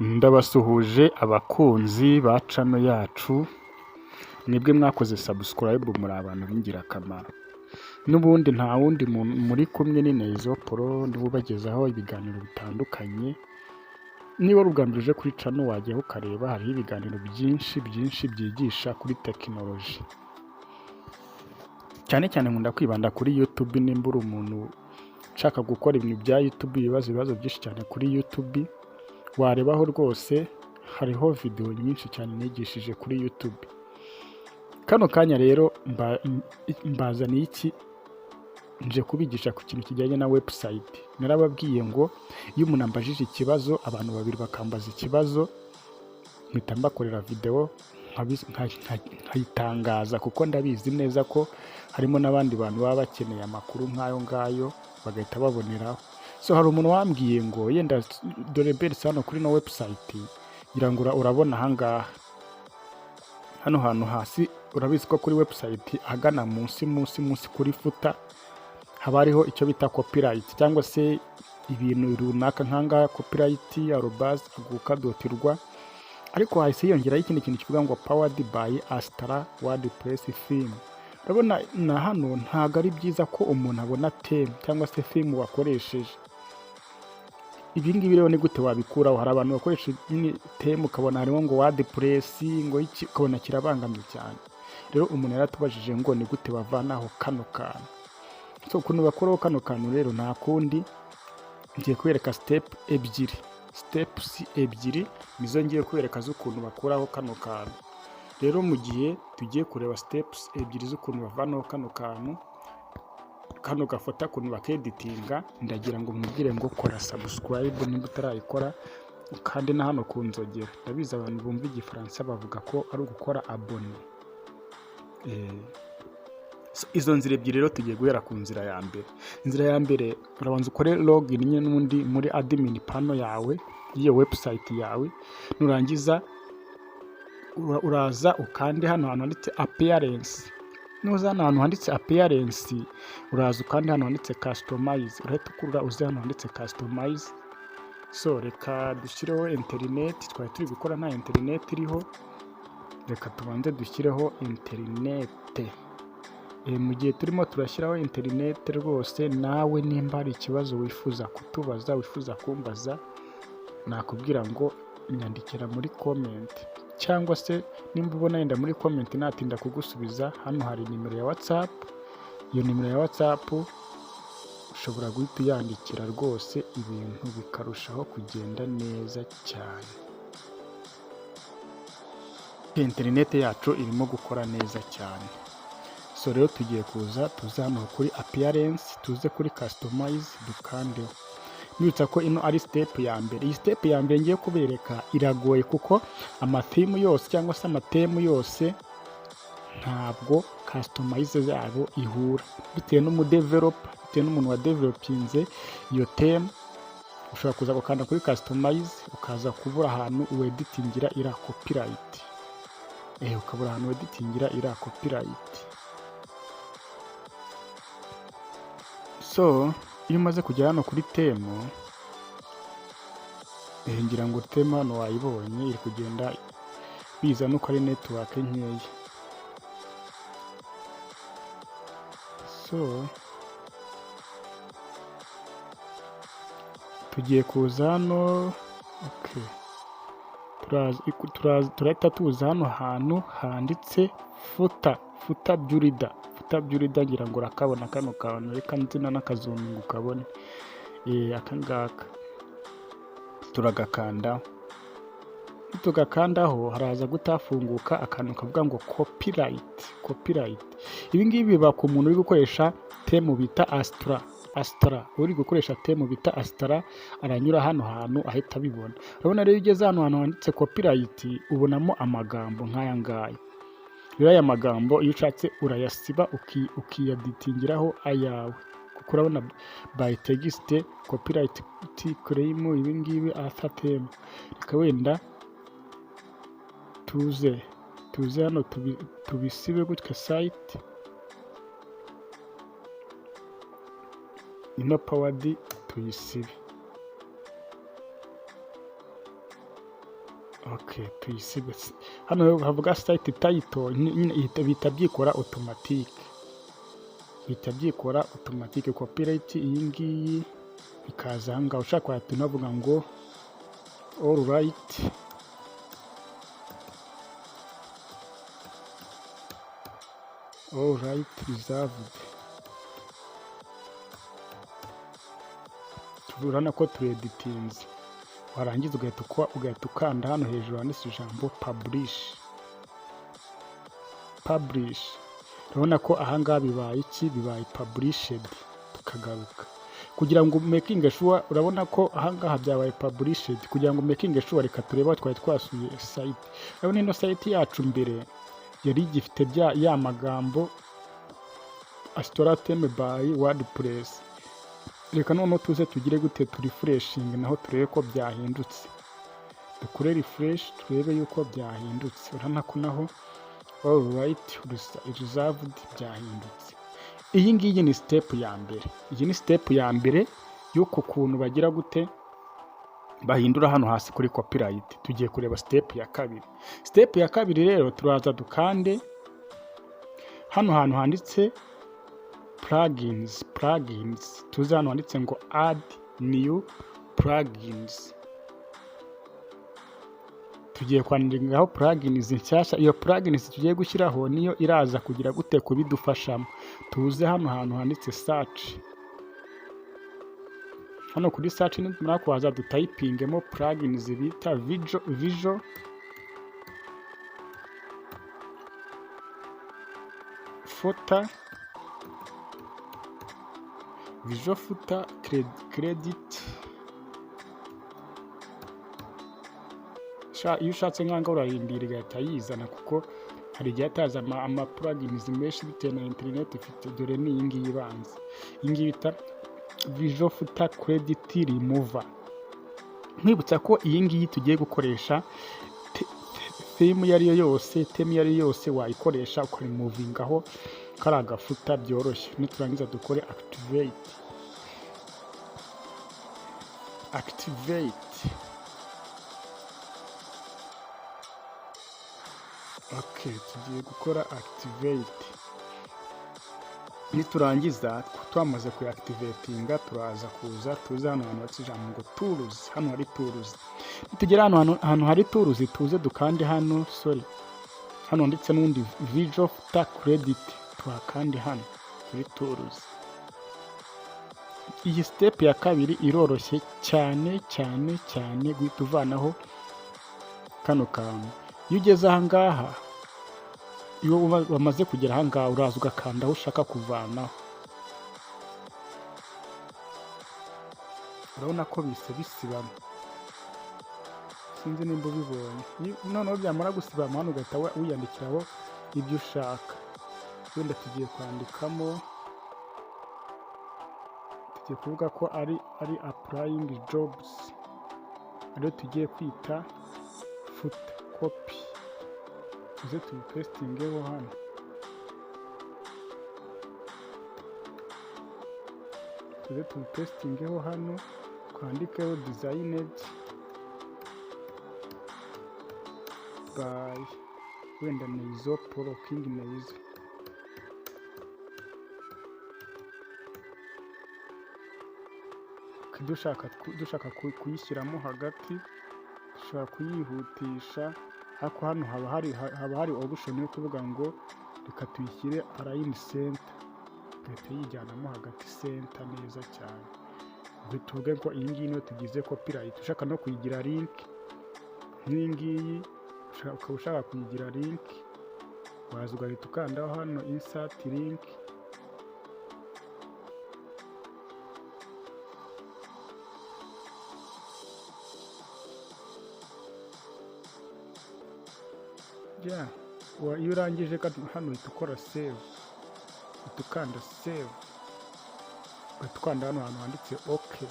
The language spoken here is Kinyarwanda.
Ndabasuhuje abakunzi ba channel yacu, mwebwe mwakoze subscribe muri abantu b'ingirakamaro. N'ubundi nta wundi muri kumwe ni 𝗀𝗀𝗃 ndibubagezaho ibiganiro bitandukanye. Niba rugambirije kuri channel wajyaho ukareba, hariho ibiganiro byinshi byigisha kuri tekinoloji. Cyane cyane nkunda kwibanda kuri YouTube. Nimba uri umuntu ushaka gukora ibintu bya YouTube, ibibazo byinshi cyane kuri YouTube, warebaho rwose, hariho video nyinshi cyane nigishije kuri YouTube. Kano kanya rero mbazaniye iki, nje kubigisha ku kintu kijyanye na website. Narababwiye ngo iyo umuntu ambajije ikibazo, abantu babiri bakambaza ikibazo, mpita mbakorera video nkayitangaza, kuko ndabizi neza ko harimo n'abandi bantu baba bakeneye amakuru nk'ayo ngayo bagahita baboneraho. So hari umuntu wambwiye ngo yenda dore beretse hano kuri no website, ngira ngo urabona ahangaha, hano hantu hasi urabizi ko kuri website ahagana munsi kuri footer haba hariho icyo bita copyright, cyangwa se ibintu runaka nk'ahangaha copyright @aguka.rw, ariko hahise hiyongeraho ikindi kintu kivuga ngo powered by 𝗧 WordPress Theme. Urabona na hano ntago ari byiza ko umuntu abona theme cyangwa se theme wakoresheje. Ibi ngibi rero ni gute wabikuraho? Hari abantu bakoresha theme ukabona harimo ngo WordPress ngo iki, ukabona kirabangamye cyane. Rero umuntu yaratubajije ngo ni gute bavanaho kano kantu. So ukuntu bakuraho kano kantu rero nta kundi, ngiye kubereka steps ebyiri nizo ngiye kubereka z'ukuntu bakuraho kano kantu. Rero mu gihe tugiye kureba steps ebyiri z'ukuntu bavanaho kano gafata ukuntu bakeditinga, ndagira ngo mwibwire ngo kora subscribe nimba utarayikora, kandi na hano ku nzogera. Ndabizi abantu bumva igifaransa bavuga ko ari ugukora abone. Izo nzira ebyiri rero tugiye guhera ku nzira ya mbere. Inzira ya mbere, urabanza ukore login n'undi muri admin panel yawe y'iyo website yawe. Nurangiza uraza ukande hano handitse appearance. Nuza hano handitse appearance, uraza ukande hano handitse customize. Urahita ukurura uze hano handitse customize. So reka dushyireho internet, twari turi gukora nta internet iriho. Reka tubanze dushyireho internet. Mu gihe turimo turashyiraho internet rwose, nawe nimba hari ikibazo wifuza kutubaza, wifuza kumbaza, nakubwira ngo nyandikira muri comment, cyangwa se nimba ubona yenda muri comment natinda kugusubiza, hano hari nimero ya WhatsApp. Iyo nimero ya WhatsApp ushobora guhita uyandikira rwose, ibintu bikarushaho kugenda neza cyane. Internet yacu irimo gukora neza cyane. So rero tugiye kuza tuza hano kuri appearance, tuze kuri customize, dukandeho. Nibutsa ko ino ari step ya mbere. Iyi step ya mbere ngiye kubereka iragoye, kuko amatheme yose cyangwa se amatemu yose ntabwo customize zabo ihura, bitewe n'umudeveloper, bitewe n'umuntu wa developinze iyo theme. Ushobora kuza gukanda kuri customize, ukaza kubura ahantu ueditingira ira copyright. Ukabura ahantu ueditingira ira copyright. So iyo umaze kugera hano kuri theme, ngira ngo theme hano wayibonye iri kugenda biza nuko ari network nkeya. So tugiye kuza hano, okay, turahita tuza hano hantu handitse footer builder. Ngira ngo urakabona kano kantu, reka nzina n'akazuminga ukabone. Aka ngaka turagakanda. Tugakandaho haraza gutafunguka akantu kavuga ngo copyright. Ibi ngibi biba ku muntu uri gukoresha theme bita 𝗧. Uri gukoresha theme bita 𝗧 aranyura hano hantu ahita abibona. Urabona rero ugeze hano handitse copyright, ubonamo amagambo nk'aya ngaya. Rero aya magambo iyo ushatse urayasiba ukiyaditingiraho ayawe, kuko urabona by text copyright claim ibi ngibi theme. Reka wenda tuze hano tubisibe gutya site ino powered tuyisibe. Okay, tuyisibe. Hano havuga site title nyine bihita byikora automatique, bihita byikora automatique. Copyright iyi ngiyi ikaza aha ngaha, ushaka wahita unavuga ngo all right reserved. Turabona ko tureditinze, warangiza ugahita ukanda hano hejuru handitse ijambo publish. Urabona ko ahangaha bibaye iki, bibaye published. Tukagaruka kugira ngo making sure, urabona ko ahangaha byabaye published. Kugira ngo making sure, reka turebe twari twasuye site. Urabona ino site yacu mbere yari igifite ya magambo 𝗧𝗯𝗹𝗵 by WordPress. Reka noneho tuze tugire gute, turefreshing naho turebe ko byahindutse. Dukore refresh turebe yuko byahindutse. Urabona ko naho all right reserved byahindutse. Iyi ngiyi ni step ya mbere. Iyi ni step ya mbere y'uko kuntu bagira gute, bahindura hano hasi kuri copyright. Tugiye kureba step ya kabiri. Step ya kabiri rero turaza dukande hano hantu handitse plugins. Tuze hano handitse ngo add new plugins. Tugiye kwandikaho plugins nshyashya. Iyo plugins tugiye gushyiraho niyo iraza kugira gute kubidufashamo. Tuze hano hantu handitse search. Hano kuri search nimara kuhaza dutayipingemo plugins bita visual footer credit. Iyo ushatse nkanga urarindira igahita yizana, kuko hari igihe ataza ama plugins menshi bitewe na internet ufite. Dore ni iyi ngiyi ibanza, iyi ngiyi bita visual footer credit remover. Nkwibutsa ko iyi ngiyi tugiye gukoresha theme iyo ari yo yose, wayikoresha ukarimuvingaho kari agafuta byoroshye. Niturangiza dukore activate. Okay, tugiye gukora activate. Niturangiza twamaze kuactivatinga, turaza kuza tuze hano hantu handitse ijambo ngo tools. Hano hari tools. Nitugera hano hari tools, tuze dukande hano, hano handitse n'undi visual footer credit. Tuhakande hano kuri tools. Iyi step ya kabiri iroroshye cyane guhita uvanaho kano kantu. Iyo ugeze aha ngaha, iyo wamaze kugera aha ngaha, uraza ugakanda aho ushaka kuvanaho. Urabona ko bise bisibamo, sinzi nimba ubibonye. Noneho byamara gusibama hano ugahita wiyandikiraho ibyo ushaka. Wenda tugiye kwandikamo, tugiye kuvuga ko ari applying jobs, ariyo tugiye kwita footer copy. Tuze tubipestingeho hano. Twandikeho designed by wenda 𝗀𝗶𝗺𝗺𝗃. dushaka kuyishyiramo hagati, dushobora kuyihutisha. Ariko hano haba hari option yo kuvuga ngo reka tuyishyire align center, gahita yijyanamo hagati center neza cyane. Tuvuge ko iyi ngiyi niyo tugize copyright. Ushaka no kuyigira link nk'iyi ngiyi, ukaba ushaka kuyigira link, waza ugahita ukandaho hano insert link. Iyo urangije hano uhita ukora save, uhita ukanda save, ugahita ukanda hano hantu handitse OK.